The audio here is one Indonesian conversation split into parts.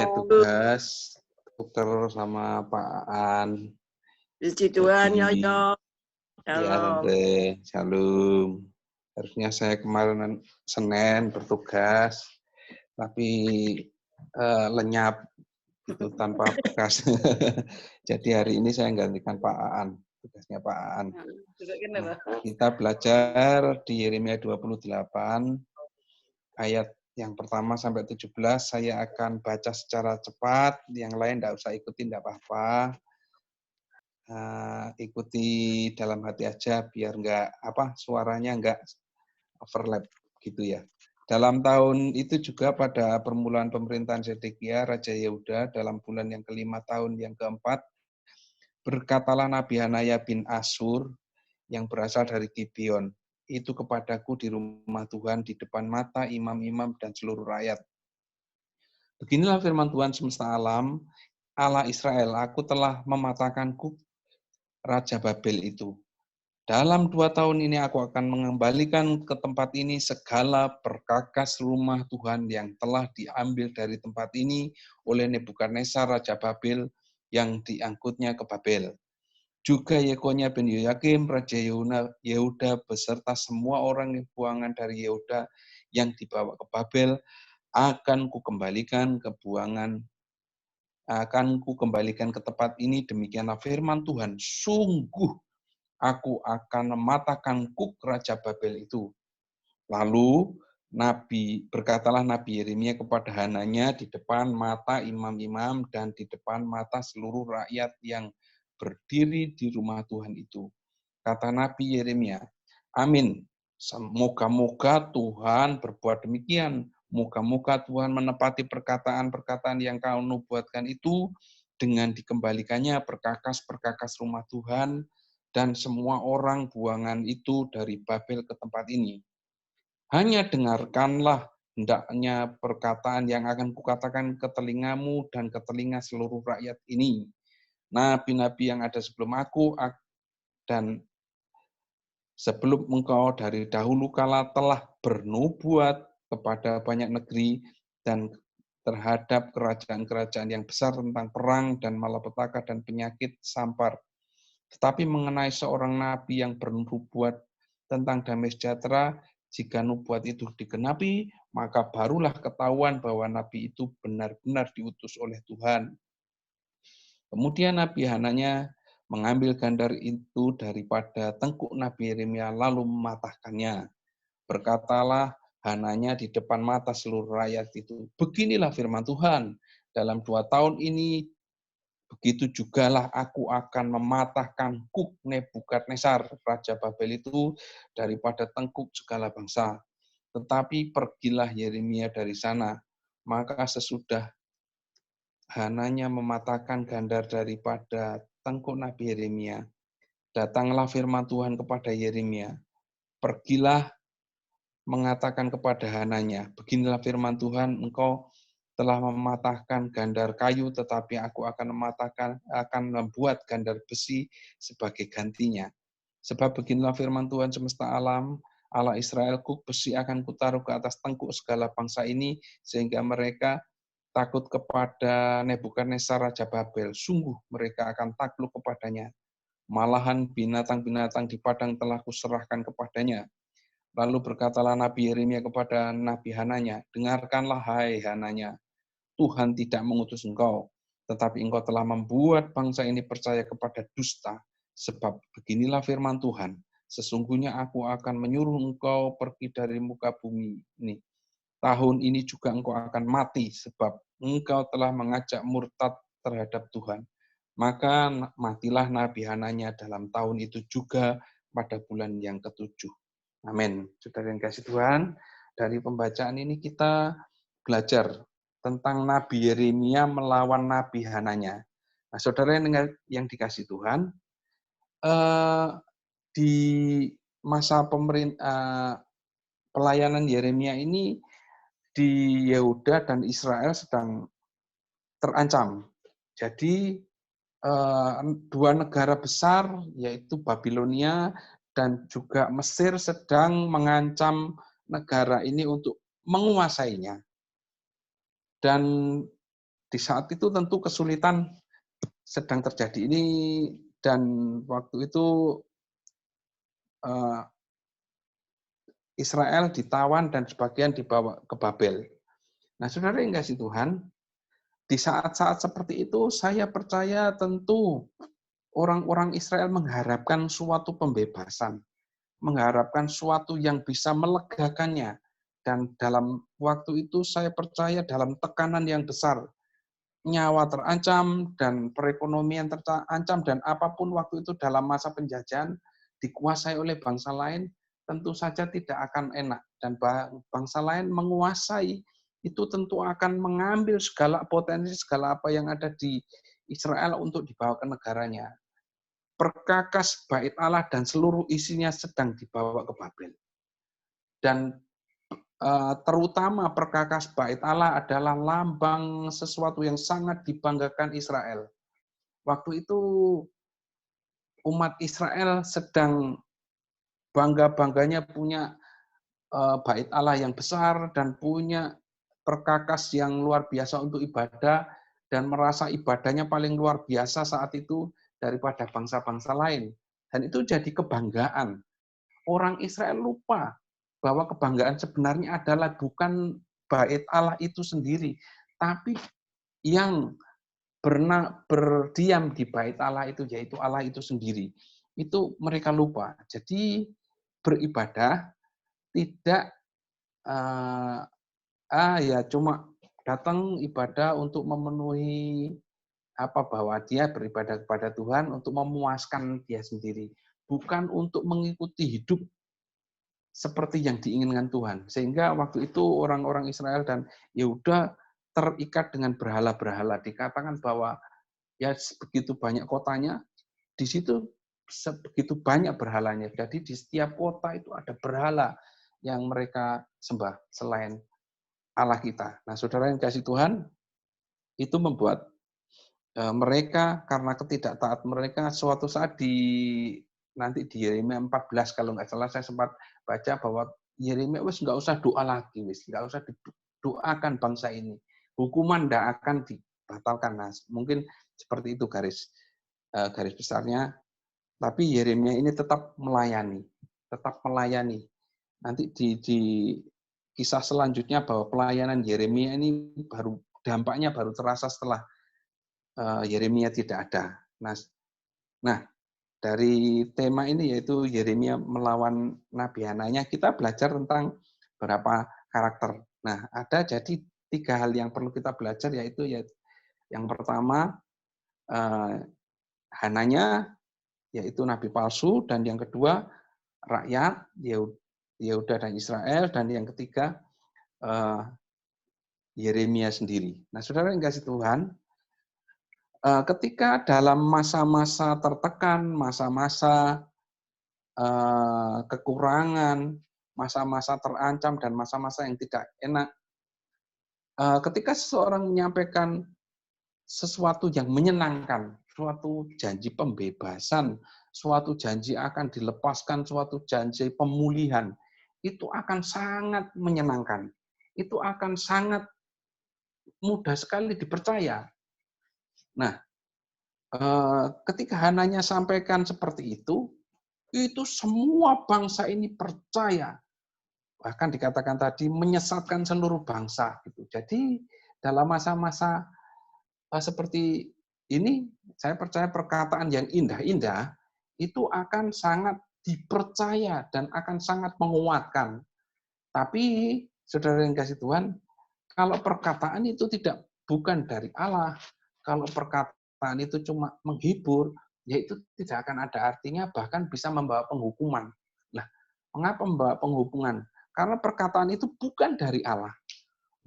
tugas tuker sama Pak Aan. Puji Tuhan, Yoyo. Iya, Tante. Shalom. Harusnya saya kemarin Senin bertugas, tapi lenyap itu tanpa bekas. Jadi hari ini saya gantikan Pak Aan, tugasnya Pak Aan. Nah, kita belajar di Yeremia 28 ayat yang pertama sampai 17. Saya akan baca secara cepat, yang lain tidak usah ikutin, tidak apa-apa. Ikuti dalam hati aja biar suaranya enggak overlap gitu ya. Dalam tahun itu juga pada permulaan pemerintahan Zedekia Raja Yehuda dalam bulan yang kelima tahun yang keempat, berkatalah Nabi Hanaya bin Asur yang berasal dari Gibeon itu kepadaku di rumah Tuhan di depan mata imam-imam dan seluruh rakyat. Beginilah firman Tuhan semesta alam, Allah Israel, aku telah mematahkan Kuk Raja Babel itu. Dalam 2 tahun ini aku akan mengembalikan ke tempat ini segala perkakas rumah Tuhan yang telah diambil dari tempat ini oleh Nebukadnezar Raja Babel yang diangkutnya ke Babel. Juga Yekonia bin Yoyakim Raja Yehuda beserta semua orang yang buangan dari Yehuda yang dibawa ke Babel akan kukembalikan ke tempat ini. Demikianlah firman Tuhan, sungguh aku akan mematahkan Kuk Raja Babel itu. Lalu berkatalah Nabi Yeremia kepada Hananya di depan mata imam-imam dan di depan mata seluruh rakyat yang berdiri di rumah Tuhan itu. Kata Nabi Yeremia, amin. Moga-moga Tuhan berbuat demikian. Moga-moga Tuhan menepati perkataan-perkataan yang kau nubuatkan itu dengan dikembalikannya perkakas-perkakas rumah Tuhan dan semua orang buangan itu dari Babel ke tempat ini. Hanya dengarkanlah hendaknya perkataan yang akan kukatakan ke telingamu dan ke telinga seluruh rakyat ini. Nabi-nabi yang ada sebelum aku dan sebelum engkau dari dahulu kala telah bernubuat kepada banyak negeri dan terhadap kerajaan-kerajaan yang besar tentang perang dan malapetaka dan penyakit sampar. Tetapi mengenai seorang nabi yang bernubuat tentang damai sejahtera, jika nubuat itu digenapi, maka barulah ketahuan bahwa nabi itu benar-benar diutus oleh Tuhan. Kemudian Nabi Hananya mengambil gandar itu daripada tengkuk Nabi Yeremia lalu mematahkannya. Berkatalah Hananya di depan mata seluruh rakyat itu, beginilah firman Tuhan, dalam 2 tahun ini begitu jugalah aku akan mematahkan Kuk Nebukadnezar, Raja Babel itu daripada tengkuk segala bangsa. Tetapi pergilah Yeremia dari sana. Maka sesudah Hananya mematahkan gandar daripada tengkuk Nabi Yeremia, datanglah firman Tuhan kepada Yeremia. Pergilah mengatakan kepada Hananya, beginilah firman Tuhan, engkau telah mematahkan gandar kayu, tetapi aku akan membuat gandar besi sebagai gantinya. Sebab beginilah firman Tuhan semesta alam, Allah Israel, Kuk besi akan kutaruh ke atas tengkuk segala bangsa ini, sehingga mereka takut kepada Nebukadnezar Raja Babel. Sungguh mereka akan takluk kepadanya. Malahan binatang-binatang di padang telah kuserahkan kepadanya. Lalu berkatalah Nabi Yeremia kepada Nabi Hananya, dengarkanlah hai Hananya, Tuhan tidak mengutus engkau, tetapi engkau telah membuat bangsa ini percaya kepada dusta. Sebab beginilah firman Tuhan, sesungguhnya aku akan menyuruh engkau pergi dari muka bumi ini. Tahun ini juga engkau akan mati, sebab engkau telah mengajak murtad terhadap Tuhan. Maka matilah Nabi Hananya dalam tahun itu juga pada bulan yang ke-7. Amin. Saudara yang kasih Tuhan, dari pembacaan ini kita belajar tentang Nabi Yeremia melawan Nabi Hananya. Nah, saudara yang dikasih Tuhan, di masa pelayanan Yeremia ini di Yehuda dan Israel sedang terancam. Jadi 2 negara besar yaitu Babilonia dan juga Mesir sedang mengancam negara ini untuk menguasainya. Dan di saat itu tentu kesulitan sedang terjadi ini, dan waktu itu Israel ditawan dan sebagian dibawa ke Babel. Nah, saudara yang kasih Tuhan, di saat-saat seperti itu saya percaya tentu orang-orang Israel mengharapkan suatu pembebasan, mengharapkan suatu yang bisa melegakannya. Dan dalam waktu itu saya percaya dalam tekanan yang besar, nyawa terancam dan perekonomian terancam, dan apapun waktu itu dalam masa penjajahan dikuasai oleh bangsa lain, tentu saja tidak akan enak. Dan bangsa lain menguasai, itu tentu akan mengambil segala potensi, segala apa yang ada di Israel untuk dibawa ke negaranya. Perkakas bait Allah dan seluruh isinya sedang dibawa ke Babel. Dan terutama perkakas bait Allah adalah lambang sesuatu yang sangat dibanggakan Israel. Waktu itu umat Israel sedang bangga-bangganya punya bait Allah yang besar dan punya perkakas yang luar biasa untuk ibadah, dan merasa ibadahnya paling luar biasa saat itu daripada bangsa-bangsa lain. Dan itu jadi kebanggaan. Orang Israel lupa bahwa kebanggaan sebenarnya adalah bukan bait Allah itu sendiri, tapi yang berdiam di bait Allah itu, yaitu Allah itu sendiri. Itu mereka lupa. Jadi beribadah tidak ya cuma datang ibadah untuk memenuhi bahwa dia beribadah kepada Tuhan untuk memuaskan dia sendiri, bukan untuk mengikuti hidup seperti yang diinginkan Tuhan. Sehingga waktu itu orang-orang Israel dan Yehuda terikat dengan berhala-berhala. Dikatakan bahwa ya begitu banyak kotanya, di situ sebegitu banyak berhalanya. Jadi di setiap kota itu ada berhala yang mereka sembah selain Allah kita. Nah, saudara yang kasih Tuhan, itu membuat mereka karena ketidaktaat mereka suatu saat nanti di Yeremia 14 kalau nggak salah saya sempat baca bahwa Yeremia wis nggak usah doa lagi, wis nggak usah didoakan bangsa ini. Hukuman nggak akan dibatalkan. Nah, mungkin seperti itu garis besarnya. Tapi Yeremia ini tetap melayani, tetap melayani. Nanti di kisah selanjutnya bahwa pelayanan Yeremia ini dampaknya baru terasa setelah Yeremia tidak ada. Nah, dari tema ini yaitu Yeremia melawan Nabi Hananya, kita belajar tentang beberapa karakter. Nah, ada jadi 3 hal yang perlu kita belajar, yaitu yang pertama Hananya, yaitu nabi palsu, dan yang kedua rakyat Yehuda dan Israel, dan yang ketiga Yeremia sendiri. Nah, saudara yang kasih Tuhan, ketika dalam masa-masa tertekan, masa-masa kekurangan, masa-masa terancam, dan masa-masa yang tidak enak, ketika seseorang menyampaikan sesuatu yang menyenangkan, suatu janji pembebasan, suatu janji akan dilepaskan, suatu janji pemulihan, itu akan sangat menyenangkan. Itu akan sangat mudah sekali dipercaya. Nah, ketika Hananya sampaikan seperti itu semua bangsa ini percaya. Bahkan dikatakan tadi menyesatkan seluruh bangsa. Gitu. Jadi dalam masa-masa seperti ini, saya percaya perkataan yang indah-indah itu akan sangat dipercaya dan akan sangat menguatkan. Tapi, saudara yang kasih Tuhan, kalau perkataan itu bukan dari Allah, kalau perkataan itu cuma menghibur, ya itu tidak akan ada artinya, bahkan bisa membawa penghukuman. Nah, mengapa membawa penghukuman? Karena perkataan itu bukan dari Allah.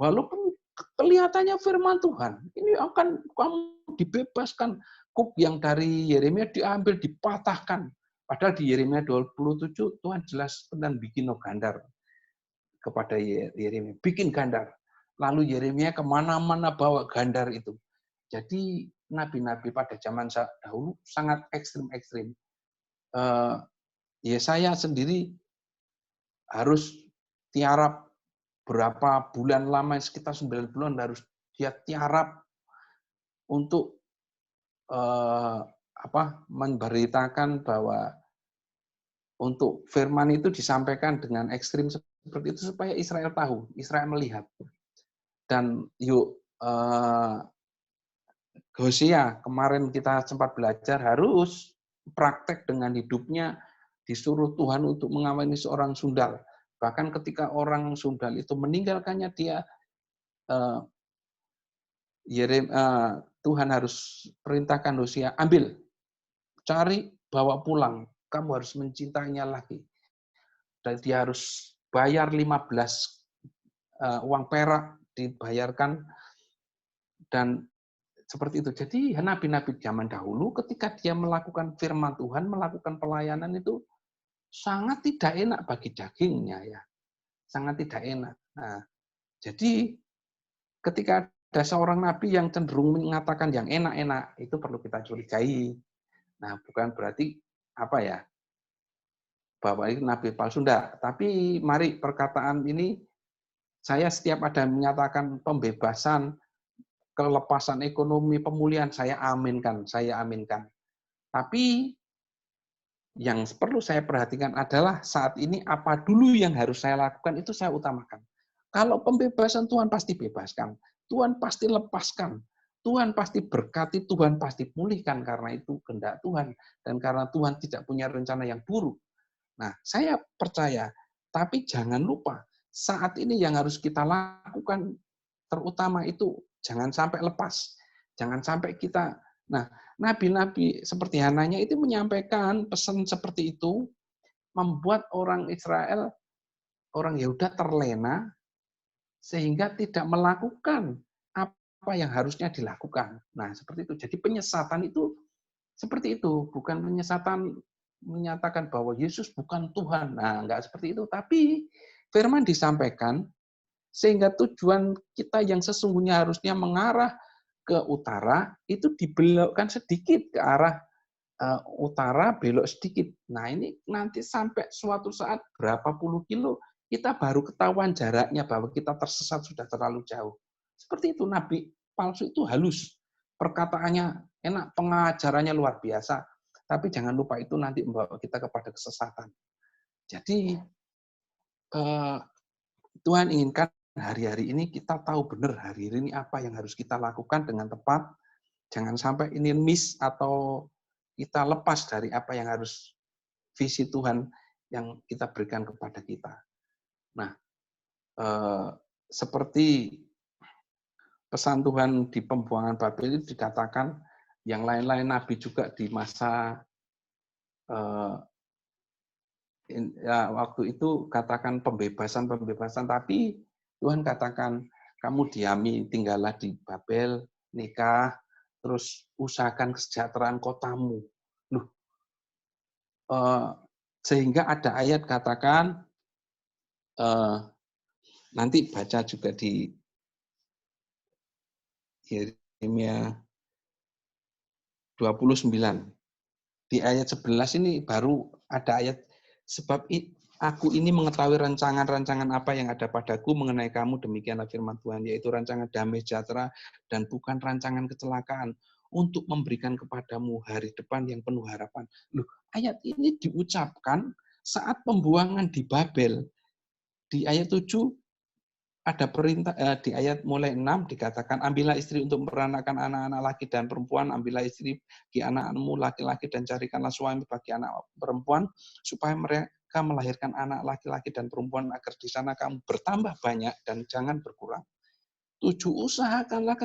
Walaupun kelihatannya firman Tuhan, ini akan kamu dibebaskan. Kuk yang dari Yeremia diambil, dipatahkan. Padahal di Yeremia 27, Tuhan jelas tentang bikin gandar kepada Yeremia. Bikin gandar. Lalu Yeremia kemana-mana bawa gandar itu. Jadi nabi-nabi pada zaman dahulu sangat ekstrim-ekstrim. Yesaya sendiri harus tiarap berapa bulan lama, sekitar 9 bulan harus dia tiarap untuk memberitakan bahwa untuk firman itu disampaikan dengan ekstrim seperti itu supaya Israel tahu, Israel melihat. Dan yuk Hosea kemarin kita sempat belajar harus praktek dengan hidupnya, disuruh Tuhan untuk mengawini seorang sundal. Bahkan ketika orang sundal itu meninggalkannya, dia Tuhan harus perintahkan Hosea, ambil, cari, bawa pulang. Kamu harus mencintainya lagi. Dan dia harus bayar 15 uang perak dibayarkan, dan seperti itu. Jadi nabi-nabi zaman dahulu ketika dia melakukan firman Tuhan, melakukan pelayanan itu sangat tidak enak bagi dagingnya ya. Sangat tidak enak. Nah, jadi ketika ada seorang nabi yang cenderung mengatakan yang enak-enak, itu perlu kita curigai. Nah, bukan berarti bahwa itu nabi palsu, enggak. Tapi mari perkataan ini, saya setiap ada menyatakan pembebasan, kelepasan ekonomi, pemulihan, saya aminkan. Tapi yang perlu saya perhatikan adalah saat ini apa dulu yang harus saya lakukan, itu saya utamakan. Kalau pembebasan, Tuhan pasti bebaskan, Tuhan pasti lepaskan, Tuhan pasti berkati, Tuhan pasti pulihkan, karena itu kehendak Tuhan, dan karena Tuhan tidak punya rencana yang buruk. Nah, saya percaya, tapi jangan lupa, saat ini yang harus kita lakukan terutama itu jangan sampai lepas. Jangan sampai kita, nah, nabi-nabi seperti Hananya itu menyampaikan pesan seperti itu, membuat orang Israel, orang Yehuda terlena, sehingga tidak melakukan apa yang harusnya dilakukan. Nah, seperti itu. Jadi penyesatan itu seperti itu, bukan penyesatan menyatakan bahwa Yesus bukan Tuhan. Nah, enggak seperti itu. Tapi firman disampaikan sehingga tujuan kita yang sesungguhnya harusnya mengarah ke utara itu dibelokkan sedikit ke arah utara, belok sedikit. Nah, ini nanti sampai suatu saat berapa puluh kilo kita baru ketahuan jaraknya bahwa kita tersesat sudah terlalu jauh. Seperti itu, nabi palsu itu halus. Perkataannya enak, pengajarannya luar biasa. Tapi jangan lupa itu nanti membawa kita kepada kesesatan. Jadi Tuhan inginkan hari-hari ini kita tahu benar hari ini apa yang harus kita lakukan dengan tepat. Jangan sampai ini miss atau kita lepas dari apa yang harus visi Tuhan yang kita berikan kepada kita. Nah, seperti pesan Tuhan di pembuangan Babel itu dikatakan, yang lain-lain nabi juga di masa waktu itu katakan pembebasan, tapi Tuhan katakan kamu diami, tinggallah di Babel, nikah, terus usahakan kesejahteraan kotamu. Loh, sehingga ada ayat katakan, nanti baca juga di Yeremia 29. Di ayat 11 ini baru ada ayat, sebab aku ini mengetahui rancangan-rancangan apa yang ada padaku mengenai kamu, demikianlah firman Tuhan, yaitu rancangan damai sejahtera dan bukan rancangan kecelakaan, untuk memberikan kepadamu hari depan yang penuh harapan. Loh, ayat ini diucapkan saat pembuangan di Babel. Di ayat 7 ada perintah, di ayat mulai 6 dikatakan, ambillah istri untuk memperanakan anak-anak laki dan perempuan, ambillah istri bagi anak-anakmu laki-laki dan carikanlah suami bagi anak perempuan, supaya mereka melahirkan anak laki-laki dan perempuan, agar di sana kamu bertambah banyak dan jangan berkurang. 7, usahakanlah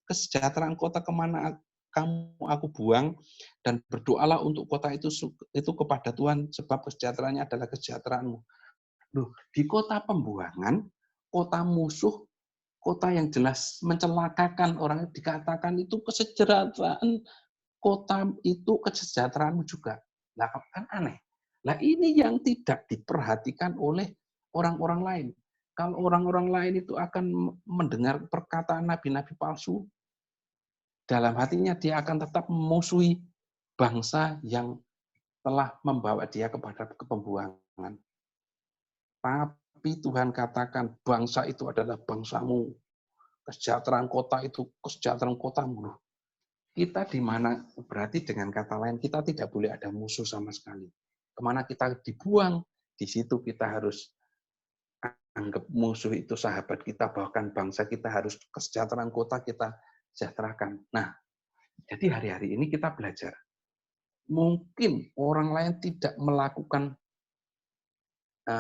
kesejahteraan kota kemana aku buang, dan berdoalah untuk kota itu kepada Tuhan, sebab kesejahteraannya adalah kesejahteraanmu. Loh, di kota pembuangan, kota musuh, kota yang jelas mencelakakan orang, dikatakan itu kesejahteraan kota itu kesejahteraanmu juga. Nah, kan aneh. Nah, ini yang tidak diperhatikan oleh orang-orang lain. Kalau orang-orang lain itu akan mendengar perkataan nabi-nabi palsu, dalam hatinya dia akan tetap memusuhi bangsa yang telah membawa dia kepada pembuangan. Tapi Tuhan katakan bangsa itu adalah bangsamu. kesejahteraan kota itu kesejahteraan kota mulu. Kita di mana, berarti dengan kata lain kita tidak boleh ada musuh sama sekali. Kemana kita dibuang, di situ kita harus anggap musuh itu sahabat kita, bahkan bangsa kita harus kesejahteraan kota kita sejahterakan. Nah, jadi hari-hari ini kita belajar. Mungkin orang lain tidak melakukan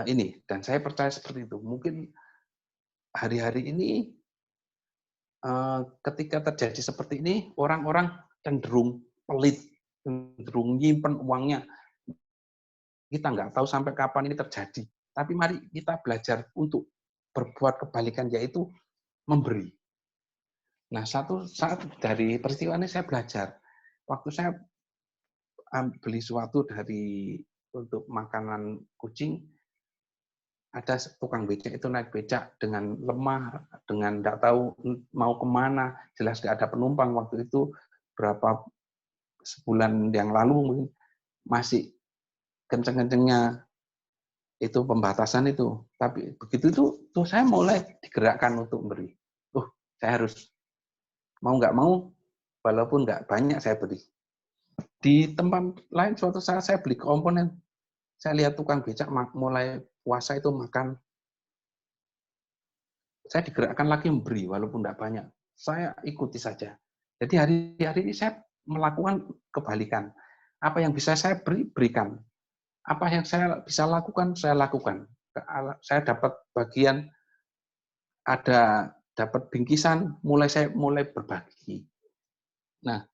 ini, dan saya percaya seperti itu. Mungkin hari-hari ini ketika terjadi seperti ini, orang-orang cenderung pelit, cenderung nyimpen uangnya. Kita nggak tahu sampai kapan ini terjadi. Tapi mari kita belajar untuk berbuat kebalikan, yaitu memberi. Nah, satu saat dari peristiwa ini saya belajar. Waktu saya beli sesuatu untuk makanan kucing, ada tukang becak itu naik becak dengan lemah, dengan nggak tahu mau kemana, jelas nggak ada penumpang waktu itu, berapa sebulan yang lalu mungkin masih kenceng-kencengnya itu pembatasan itu. Tapi begitu itu tuh saya mulai digerakkan untuk memberi. Saya harus mau nggak mau, walaupun nggak banyak saya beri. Di tempat lain suatu saat saya beli komponen, saya lihat tukang becak mulai puasa itu makan. Saya digerakkan lagi memberi, walaupun tidak banyak. Saya ikuti saja. Jadi hari-hari ini saya melakukan kebalikan. Apa yang bisa saya berikan. Apa yang saya bisa lakukan, saya lakukan. Saya dapat bagian, dapat bingkisan, saya mulai berbagi. Nah,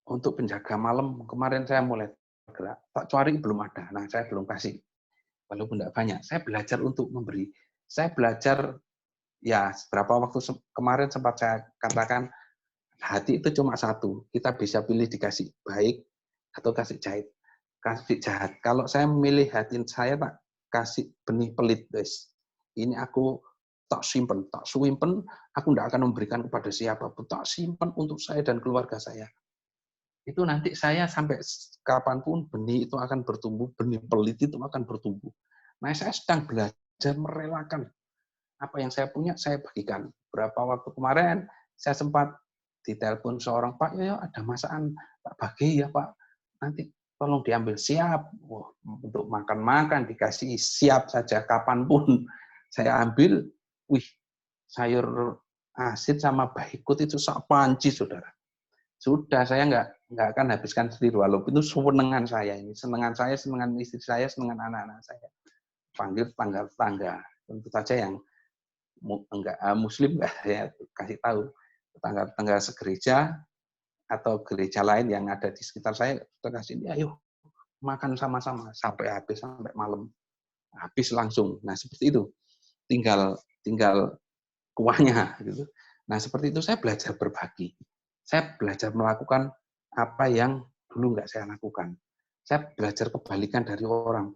untuk penjaga malam, kemarin saya mulai bergerak. Tak cari belum ada, nah saya belum kasih. Walaupun tidak banyak, saya belajar untuk memberi. Saya belajar, ya beberapa waktu kemarin sempat saya katakan, hati itu cuma satu. Kita bisa pilih dikasih baik atau kasih jahat. Kalau saya memilih hati saya, tak kasih benih pelit, guys. Ini aku tak simpen, aku tidak akan memberikan kepada siapapun. Tak simpen untuk saya dan keluarga saya. Itu nanti saya sampai kapanpun benih itu akan bertumbuh, benih pelit itu akan bertumbuh. Nah, saya sedang belajar merelakan apa yang saya punya, saya bagikan. Berapa waktu kemarin, saya sempat ditelepon seorang, Pak, ya ada masakan, tak bagi ya Pak, nanti tolong diambil, siap. Untuk makan-makan, dikasih siap saja, kapanpun saya ambil, sayur asin sama baikut itu sak panci, saudara. Sudah, saya nggak akan habiskan sendiri, walaupun itu senengan saya ini, senengan istri saya, senengan anak-anak saya. Panggil tetangga, tentu saja yang enggak Muslim nggak saya kasih tahu, tetangga segereja atau gereja lain yang ada di sekitar saya, kita kasih, ayo makan sama-sama sampai habis, sampai malam, habis langsung. Nah seperti itu, tinggal kuahnya gitu. Nah seperti itu saya belajar berbagi. Saya belajar melakukan apa yang dulu nggak saya lakukan. Saya belajar kebalikan dari orang.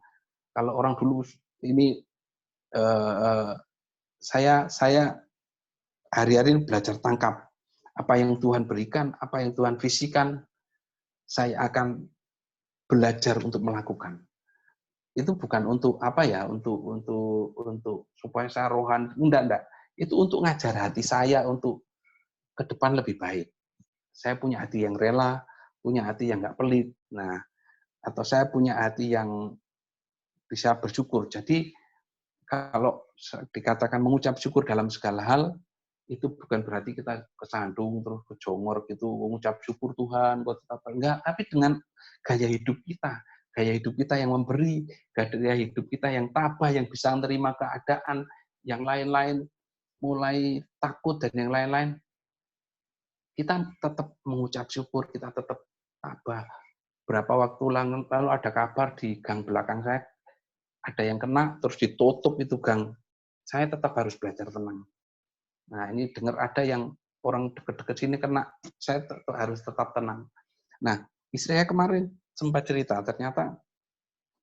Kalau orang dulu ini saya hari-hari belajar tangkap apa yang Tuhan berikan, apa yang Tuhan visikan, saya akan belajar untuk melakukan. Itu bukan untuk apa ya, untuk supaya saya rohani, enggak. Itu untuk ngajar hati saya untuk ke depan lebih baik. Saya punya hati yang rela, punya hati yang nggak pelit. Nah, atau saya punya hati yang bisa bersyukur. Jadi kalau dikatakan mengucap syukur dalam segala hal, itu bukan berarti kita kesandung terus kejongor gitu, mengucap syukur Tuhan buat apa, enggak, tapi dengan gaya hidup kita yang memberi, gaya hidup kita yang tabah, yang bisa menerima keadaan, yang lain-lain mulai takut dan yang lain-lain, kita tetap mengucap syukur, kita tetap tabah. Berapa waktu lalu ada kabar di gang belakang saya, ada yang kena, terus ditutup itu gang. Saya tetap harus belajar tenang. Nah, ini dengar ada yang orang dekat-dekat sini kena, saya harus tetap tenang. Nah, istri saya kemarin sempat cerita, ternyata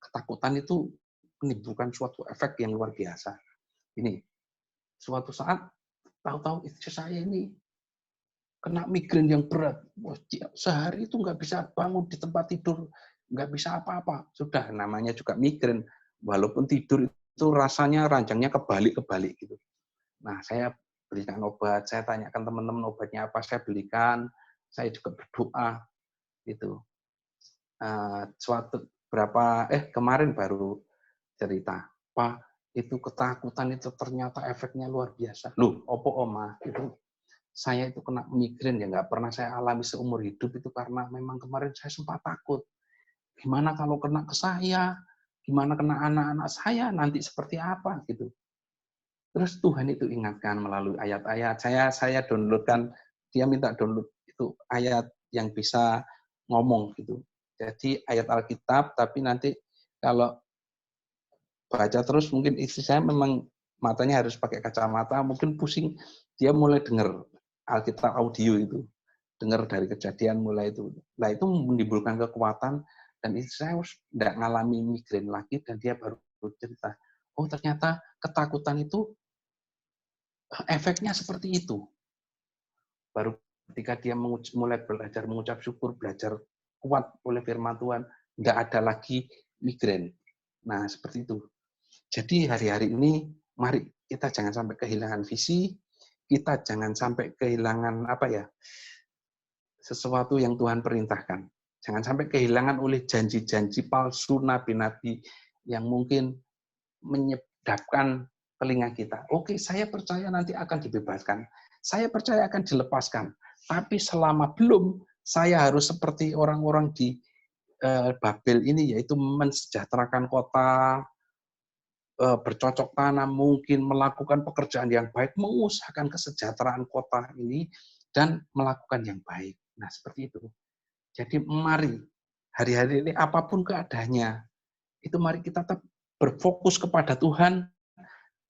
ketakutan itu menimbulkan suatu efek yang luar biasa. Ini, suatu saat, tahu-tahu istri saya ini kena migrain yang berat. Wah, sehari itu nggak bisa bangun di tempat tidur, nggak bisa apa-apa. Sudah, namanya juga migrain. Walaupun tidur itu rasanya ranjangnya kebalik-kebalik gitu. Nah, saya belikan obat, saya tanyakan teman-teman obatnya apa, saya belikan, saya juga berdoa gitu. Kemarin baru cerita, Pak, itu ketakutan itu ternyata efeknya luar biasa. Loh, opo oma, itu saya itu kena migrain ya nggak pernah saya alami seumur hidup itu karena memang kemarin saya sempat takut. Gimana kalau kena ke saya? Gimana kena anak-anak saya? Nanti seperti apa gitu. Terus Tuhan itu ingatkan melalui ayat-ayat. Saya downloadkan, dia minta download itu ayat yang bisa ngomong gitu. Jadi ayat Alkitab, tapi nanti kalau baca terus mungkin istri saya memang matanya harus pakai kacamata, mungkin pusing, dia mulai dengar Alkitab audio itu. Dengar dari kejadian mulai itu. Nah itu menimbulkan kekuatan dan istri saya tidak ngalami migrain lagi dan dia baru cerita. Oh ternyata ketakutan itu efeknya seperti itu. Baru ketika dia mulai belajar mengucap syukur, belajar kuat oleh firman Tuhan, tidak ada lagi migrain. Nah, seperti itu. Jadi hari-hari ini, mari kita jangan sampai kehilangan visi, kita jangan sampai kehilangan sesuatu yang Tuhan perintahkan. Jangan sampai kehilangan oleh janji-janji palsu nabi-nabi yang mungkin menyedapkan telinga kita. Oke, saya percaya nanti akan dibebaskan. Saya percaya akan dilepaskan. Tapi selama belum, saya harus seperti orang-orang di Babel ini, yaitu mensejahterakan kota, bercocok tanam, mungkin melakukan pekerjaan yang baik, mengusahakan kesejahteraan kota ini, dan melakukan yang baik. Nah, seperti itu. Jadi mari, hari-hari ini apapun keadaannya, itu mari kita tetap berfokus kepada Tuhan,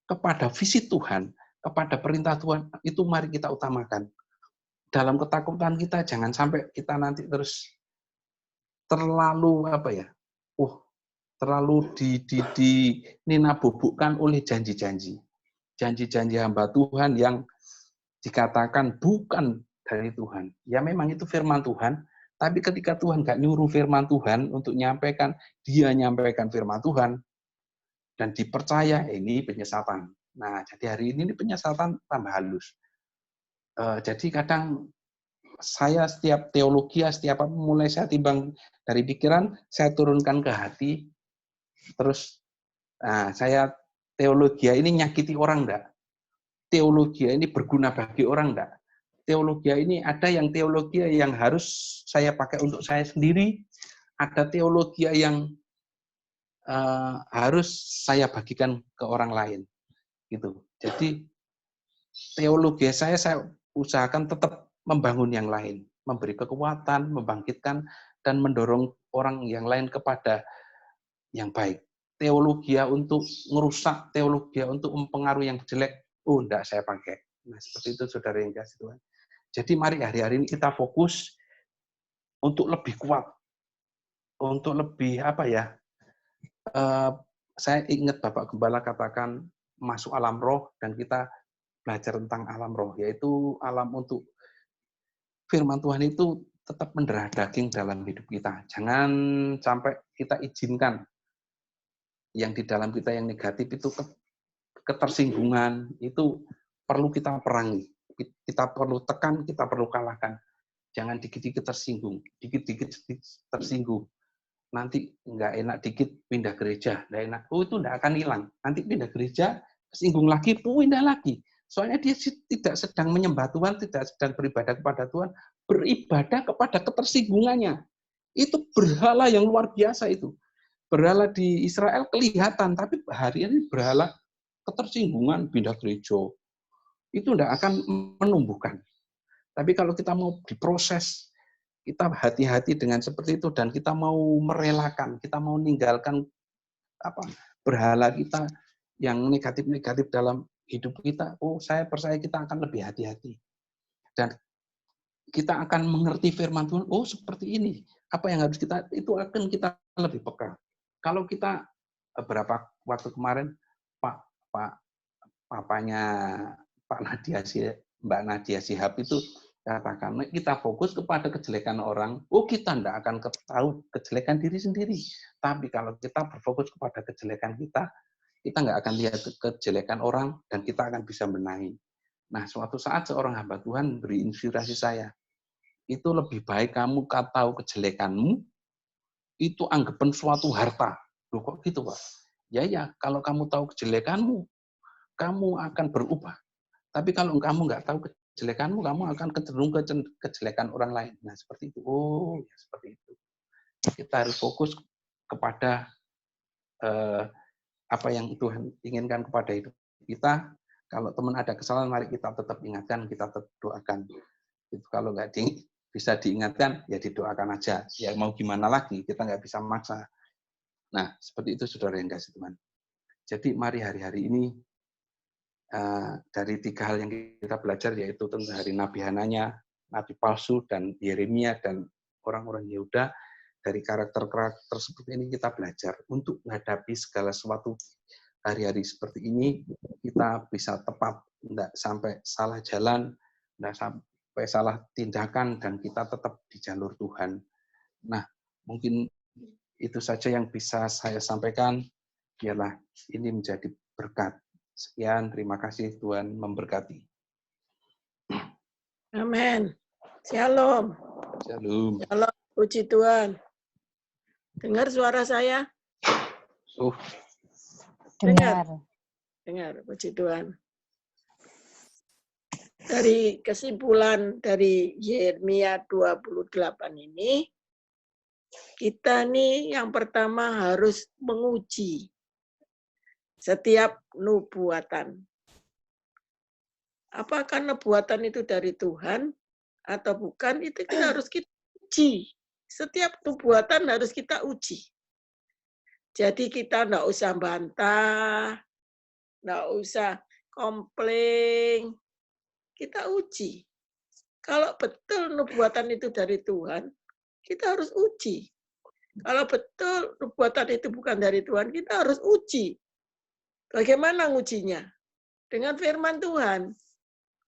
kepada visi Tuhan, kepada perintah Tuhan, itu mari kita utamakan. Dalam ketakutan kita, jangan sampai kita nanti terus terlalu terlalu dinabubukkan oleh janji-janji. Janji-janji hamba Tuhan yang dikatakan bukan dari Tuhan. Ya memang itu firman Tuhan, tapi ketika Tuhan nggak nyuruh firman Tuhan untuk nyampaikan, dia nyampaikan firman Tuhan, dan dipercaya ini penyesatan. Nah, jadi hari ini penyesatan tambah halus. Jadi kadang saya setiap teologi, setiap apa, mulai saya timbang dari pikiran, saya turunkan ke hati, terus saya teologi ini nyakiti orang enggak? Teologi ini berguna bagi orang enggak? Teologi ini ada yang teologi yang harus saya pakai untuk saya sendiri, ada teologi yang harus saya bagikan ke orang lain, gitu. Jadi teologi saya usahakan tetap membangun yang lain, memberi kekuatan, membangkitkan, dan mendorong orang yang lain kepada yang baik. Teologi untuk merusak, teologi untuk mempengaruhi yang jelek, enggak saya pakai. Nah, seperti itu saudara yang kasih Tuhan. Jadi mari hari-hari ini kita fokus untuk lebih kuat, untuk lebih saya ingat Bapak Gembala katakan masuk alam roh dan kita belajar tentang alam roh, yaitu alam untuk firman Tuhan itu tetap mendarah daging dalam hidup kita. Jangan sampai kita izinkan yang di dalam kita yang negatif itu ketersinggungan, itu perlu kita perangi. Kita perlu tekan, kita perlu kalahkan. Jangan dikit-dikit tersinggung, dikit-dikit tersinggung. Nanti nggak enak dikit pindah gereja, nggak enak. Oh itu nggak akan hilang. Nanti pindah gereja, tersinggung lagi, pindah lagi. Soalnya dia tidak sedang menyembah Tuhan, tidak sedang beribadah kepada Tuhan, beribadah kepada ketersinggungannya. Itu berhala yang luar biasa itu. Berhala di Israel kelihatan, tapi hari ini berhala ketersinggungan pindah gereja. Itu tidak akan menumbuhkan. Tapi kalau kita mau diproses, kita hati-hati dengan seperti itu dan kita mau merelakan, kita mau meninggalkan berhala kita yang negatif-negatif dalam hidup kita. Oh, saya percaya kita akan lebih hati-hati. Dan kita akan mengerti firman Tuhan, oh seperti ini. Apa yang harus kita, itu akan kita lebih peka. Kalau kita beberapa waktu kemarin, papanya Mbak Nadia Shihab itu katakan, kita fokus kepada kejelekan orang, kita tidak akan tahu kejelekan diri sendiri. Tapi kalau kita berfokus kepada kejelekan kita nggak akan lihat kejelekan orang, dan kita akan bisa benahi. Nah, suatu saat seorang hamba Tuhan beri inspirasi saya. Itu lebih baik kamu tahu kejelekanmu, itu anggapan suatu harta. Loh kok gitu, Pak? Ya, kalau kamu tahu kejelekanmu, kamu akan berubah. Tapi kalau kamu nggak tahu kejelekanmu, kamu akan cenderung ke kejelekan orang lain. Nah, seperti itu. Oh, ya seperti itu. Kita harus fokus kepada apa yang Tuhan inginkan kepada hidup kita. Kalau teman ada kesalahan, mari kita tetap ingatkan, kita tetap doakan. Itu kalau nggak bisa diingatkan, ya didoakan aja. Ya mau gimana lagi, kita nggak bisa memaksa. Nah, seperti itu saudara yang kasih Tuhan. Jadi mari hari-hari ini dari 3 hal yang kita belajar, yaitu tentang hari Nabi Hananya, Nabi palsu, dan Yeremia, dan orang-orang Yehuda. Dari karakter-karakter seperti ini kita belajar untuk menghadapi segala sesuatu hari-hari seperti ini, kita bisa tepat, tidak sampai salah jalan, tidak sampai salah tindakan, dan kita tetap di jalur Tuhan. Nah, mungkin itu saja yang bisa saya sampaikan. Biarlah ini menjadi berkat. Sekian, terima kasih, Tuhan memberkati. Amin. Shalom. Shalom. Shalom. Puji Tuhan. Dengar suara saya? Dengar. Puji Tuhan. Dari kesimpulan dari Yeremia 28 ini, kita nih yang pertama harus menguji setiap nubuatan. Apakah nubuatan itu dari Tuhan atau bukan, itu kita harus kita uji. Setiap nubuatan harus kita uji. Jadi kita enggak usah bantah, enggak usah komplain. Kita uji. Kalau betul nubuatan itu dari Tuhan, kita harus uji. Kalau betul nubuatan itu bukan dari Tuhan, kita harus uji. Bagaimana ngujinya? Dengan firman Tuhan.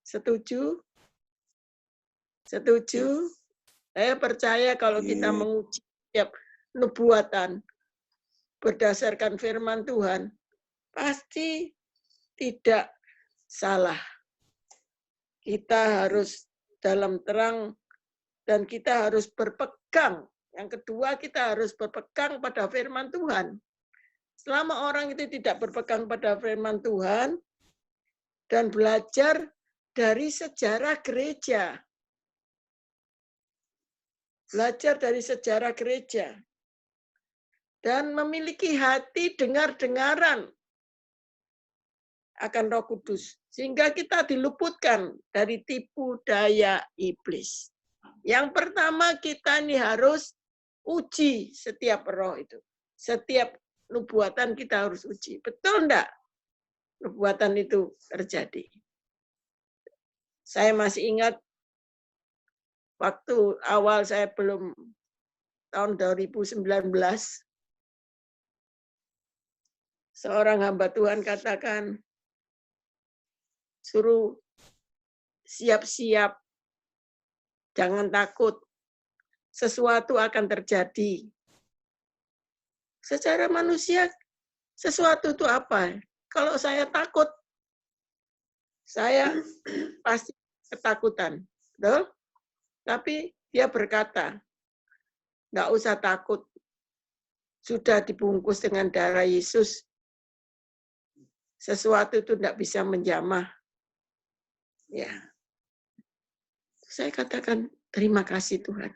Setuju? Setuju? Saya percaya kalau kita menguji setiap nubuatan berdasarkan firman Tuhan, pasti tidak salah. Kita harus dalam terang dan kita harus berpegang. Yang kedua, kita harus berpegang pada firman Tuhan. Selama orang itu tidak berpegang pada firman Tuhan dan belajar dari sejarah gereja. Belajar dari sejarah gereja. Dan memiliki hati dengar-dengaran akan Roh Kudus. Sehingga kita diluputkan dari tipu daya iblis. Yang pertama kita ini harus uji setiap roh itu. Setiap nubuatan kita harus uji. Betul enggak nubuatan itu terjadi? Saya masih ingat waktu awal saya belum tahun 2019, seorang hamba Tuhan katakan, suruh siap-siap, jangan takut, sesuatu akan terjadi. Secara manusia, sesuatu itu apa? Kalau saya takut, saya pasti ketakutan. Betul? Tapi dia berkata, nggak usah takut. Sudah dibungkus dengan darah Yesus. Sesuatu itu tidak bisa menjamah. Ya. Saya katakan, terima kasih Tuhan.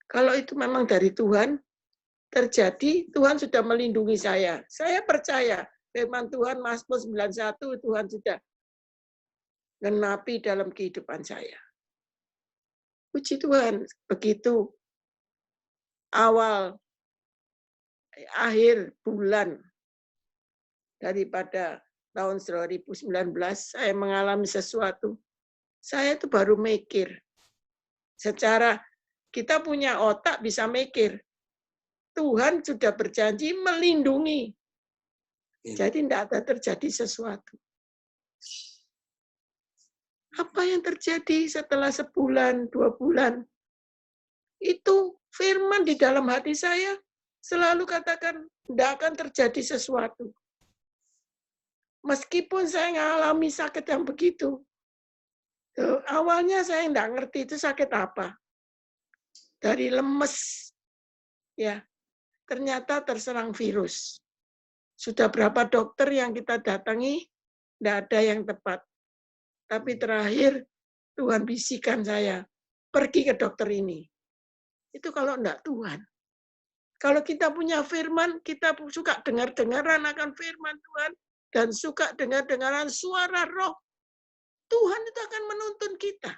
Kalau itu memang dari Tuhan, terjadi, Tuhan sudah melindungi saya. Saya percaya, firman Tuhan, Mazmur 91, Tuhan sudah genapi dalam kehidupan saya. Puji Tuhan, begitu akhir bulan daripada tahun 2019, saya mengalami sesuatu. Saya itu baru mikir. Secara kita punya otak bisa mikir. Tuhan sudah berjanji melindungi. Jadi tidak ada terjadi sesuatu. Apa yang terjadi setelah sebulan, 2 bulan? Itu firman di dalam hati saya selalu katakan, tidak akan terjadi sesuatu. Meskipun saya mengalami sakit yang begitu, Tuh, awalnya saya enggak ngerti itu sakit apa. Dari lemes, ya, ternyata terserang virus. Sudah berapa dokter yang kita datangi, enggak ada yang tepat. Tapi terakhir Tuhan bisikan saya, pergi ke dokter ini. Itu kalau enggak Tuhan. Kalau kita punya firman, kita suka dengar-dengaran akan firman Tuhan, dan suka dengar-dengaran suara roh, Tuhan itu akan menuntun kita.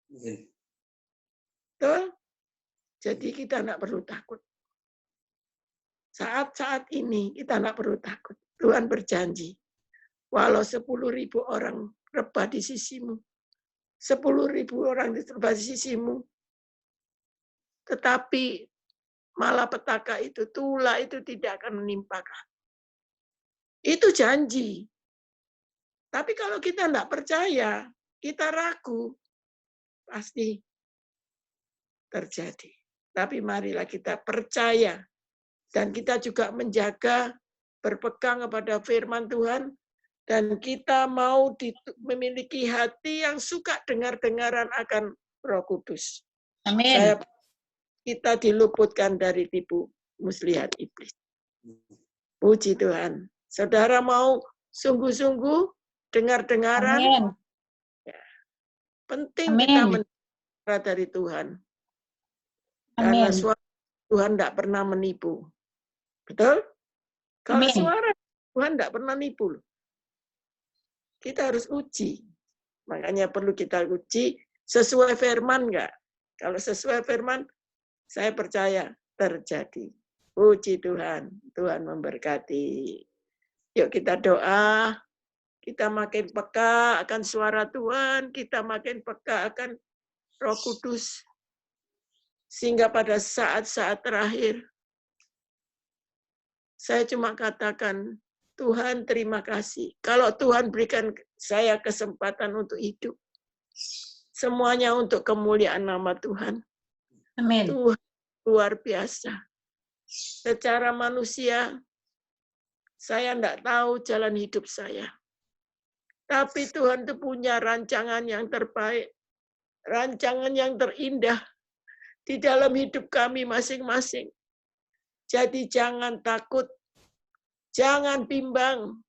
Betul? Jadi kita tidak perlu takut. Saat-saat ini kita tidak perlu takut. Tuhan berjanji, walau 10.000 orang rebah di sisimu, 10.000 orang rebah di sisimu, tetapi malapetaka itu, tulah itu tidak akan menimpa kamu. Itu janji. Tapi kalau kita tidak percaya, kita ragu, pasti terjadi. Tapi marilah kita percaya. Dan kita juga menjaga, berpegang kepada firman Tuhan. Dan kita mau memiliki hati yang suka dengar-dengaran akan Roh Kudus. Amin. Kita diluputkan dari tipu muslihat iblis. Puji Tuhan. Saudara mau sungguh-sungguh dengar-dengaran. Amin. Ya. Penting Amin. kita mendengar dari Tuhan. Karena Amin. suara Tuhan tidak pernah menipu. Betul? Kalau Amin. suara Tuhan tidak pernah nipu. Kita harus uji. Makanya perlu kita uji sesuai firman enggak? Kalau sesuai firman, saya percaya terjadi. Puji Tuhan. Tuhan memberkati. Yuk kita doa. Kita makin peka akan suara Tuhan. Kita makin peka akan Roh Kudus. Sehingga pada saat-saat terakhir, saya cuma katakan, Tuhan terima kasih. Kalau Tuhan berikan saya kesempatan untuk hidup, semuanya untuk kemuliaan nama Tuhan. Amin. Tuhan luar biasa. Secara manusia, saya tidak tahu jalan hidup saya. Tapi Tuhan itu punya rancangan yang terbaik, rancangan yang terindah di dalam hidup kami masing-masing. Jadi jangan takut, jangan bimbang,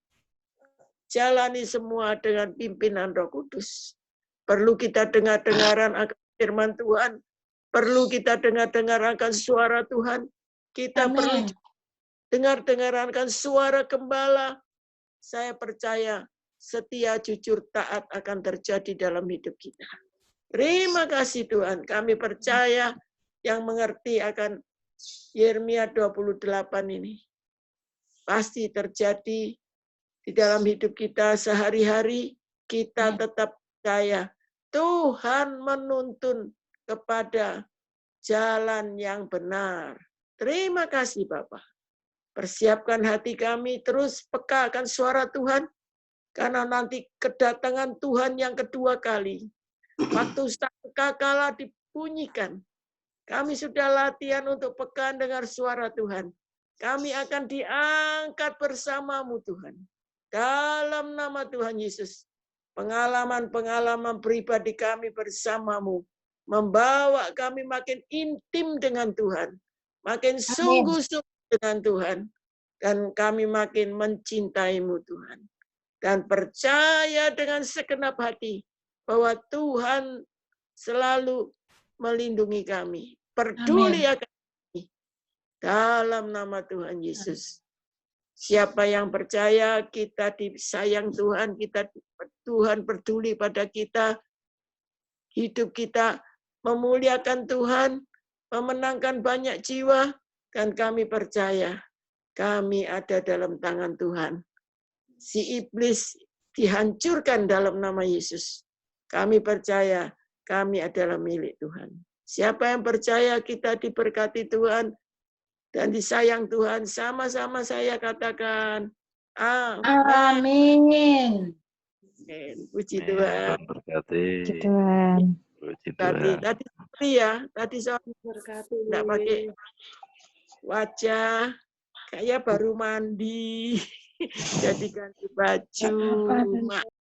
jalani semua dengan pimpinan Roh Kudus. Perlu kita dengar-dengaran akan firman Tuhan, perlu kita dengar-dengar akan suara Tuhan, kita perlu dengar-dengaran akan suara gembala. Saya percaya setia, jujur, taat akan terjadi dalam hidup kita. Terima kasih Tuhan, kami percaya yang mengerti akan Yeremia 28 ini pasti terjadi di dalam hidup kita sehari-hari. Kita tetap percaya Tuhan menuntun kepada jalan yang benar. Terima kasih Bapak. Persiapkan hati kami terus peka akan suara Tuhan, karena nanti kedatangan Tuhan yang kedua kali, waktu sangkakala dibunyikan, kami sudah latihan untuk peka dengar suara Tuhan. Kami akan diangkat bersamamu Tuhan. Dalam nama Tuhan Yesus. Pengalaman-pengalaman pribadi kami bersamamu. Membawa kami makin intim dengan Tuhan. Makin sungguh-sungguh dengan Tuhan. Dan kami makin mencintaimu Tuhan. Dan percaya dengan segenap hati bahwa Tuhan selalu melindungi kami. Peduli akan kami. Dalam nama Tuhan Yesus. Siapa yang percaya kita disayang Tuhan, Tuhan peduli pada kita, hidup kita memuliakan Tuhan, memenangkan banyak jiwa, dan kami percaya kami ada dalam tangan Tuhan. Si iblis dihancurkan dalam nama Yesus. Kami percaya kami adalah milik Tuhan. Siapa yang percaya kita diberkati Tuhan dan disayang Tuhan, sama-sama saya katakan, Amin. Puji Tuhan. Berkati. Tuhan. Puji Tuhan. Tadi soal tidak pakai wajah, kayak baru mandi, jadi ganti baju.